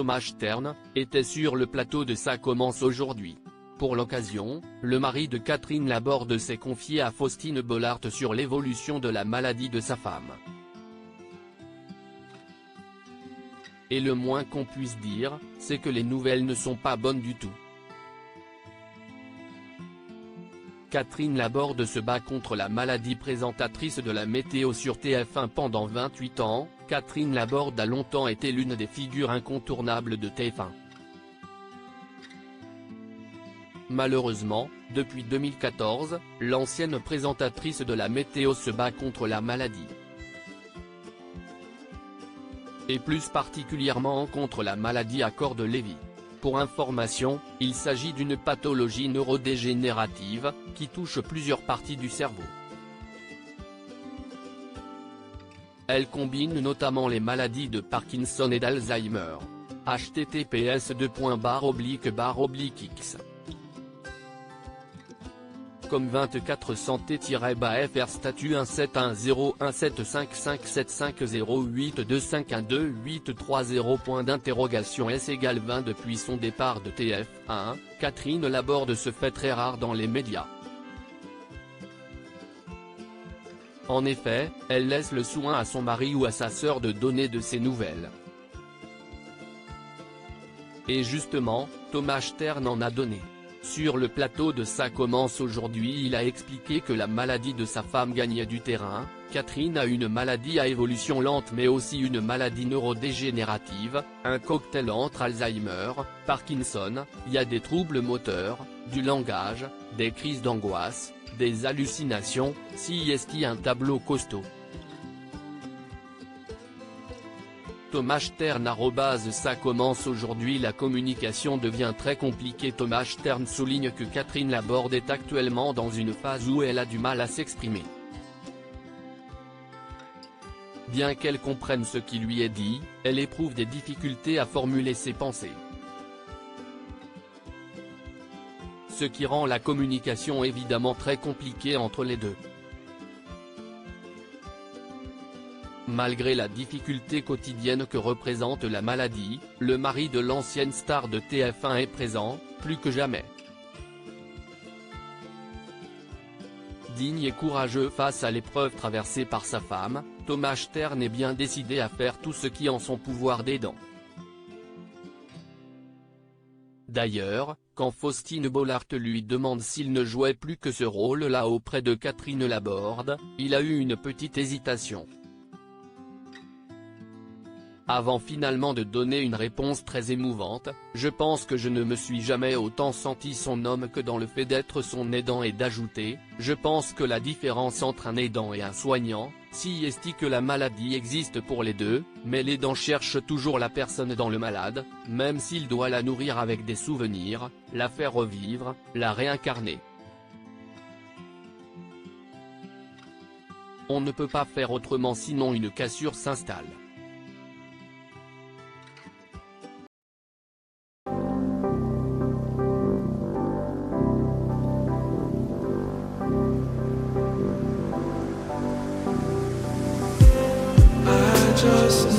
Thomas Stern, était sur le plateau de Ça commence aujourd'hui. Pour l'occasion, le mari de Catherine Laborde s'est confié à Faustine Bollaert sur l'évolution de la maladie de sa femme. Et le moins qu'on puisse dire, c'est que les nouvelles ne sont pas bonnes du tout. Catherine Laborde se bat contre la maladie. Présentatrice de la météo sur TF1 pendant 28 ans, Catherine Laborde a longtemps été l'une des figures incontournables de TF1. Malheureusement, depuis 2014, l'ancienne présentatrice de la météo se bat contre la maladie. Et plus particulièrement contre la maladie à corps de Lévy. Pour information, il s'agit d'une pathologie neurodégénérative, qui touche plusieurs parties du cerveau. Elle combine notamment les maladies de Parkinson et d'Alzheimer. https://x Comme 24 santé-fr statut 171017557508251283 point d'interrogation S = 20. Depuis son départ de TF1, Catherine Laborde se fait très rare dans les médias. En effet, elle laisse le soin à son mari ou à sa sœur de donner de ses nouvelles. Et justement, Thomas Stern en a donné. Sur le plateau de Ça commence aujourd'hui, il a expliqué que la maladie de sa femme gagnait du terrain. Catherine a une maladie à évolution lente mais aussi une maladie neurodégénérative, un cocktail entre Alzheimer, Parkinson, il y a des troubles moteurs, du langage, des crises d'angoisse, des hallucinations, CIST un tableau costaud. Thomas Stern Ça commence aujourd'hui. La communication devient très compliquée. Thomas Stern souligne que Catherine Laborde est actuellement dans une phase où elle a du mal à s'exprimer. Bien qu'elle comprenne ce qui lui est dit, elle éprouve des difficultés à formuler ses pensées. Ce qui rend la communication évidemment très compliquée entre les deux. Malgré la difficulté quotidienne que représente la maladie, le mari de l'ancienne star de TF1 est présent, plus que jamais. Digne et courageux face à l'épreuve traversée par sa femme, Thomas Stern est bien décidé à faire tout ce qui en son pouvoir d'aidant. D'ailleurs, quand Faustine Bollaert lui demande s'il ne jouait plus que ce rôle-là auprès de Catherine Laborde, il a eu une petite hésitation. Avant finalement de donner une réponse très émouvante, je pense que je ne me suis jamais autant senti son homme que dans le fait d'être son aidant et d'ajouter, je pense que la différence entre un aidant et un soignant, si est que la maladie existe pour les deux, mais l'aidant cherche toujours la personne dans le malade, même s'il doit la nourrir avec des souvenirs, la faire revivre, la réincarner. On ne peut pas faire autrement sinon une cassure s'installe. Just